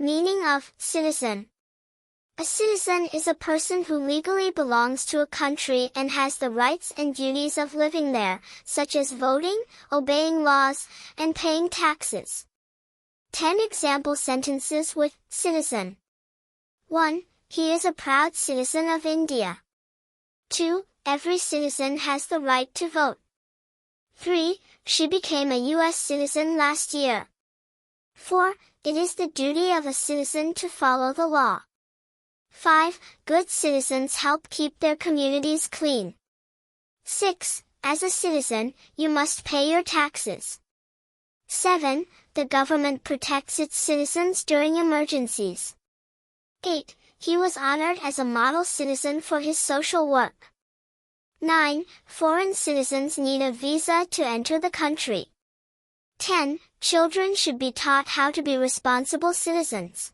Meaning of citizen. A citizen is a person who legally belongs to a country and has the rights and duties of living there, such as voting, obeying laws, and paying taxes. 10 example sentences with citizen. 1. He is a proud citizen of India. 2. Every citizen has the right to vote. 3. She became a U.S. citizen last year. 4. It is the duty of a citizen to follow the law. 5. Good citizens help keep their communities clean. 6. As a citizen, you must pay your taxes. 7. The government protects its citizens during emergencies. 8. He was honored as a model citizen for his social work. 9. Foreign citizens need a visa to enter the country. 10. Children should be taught how to be responsible citizens.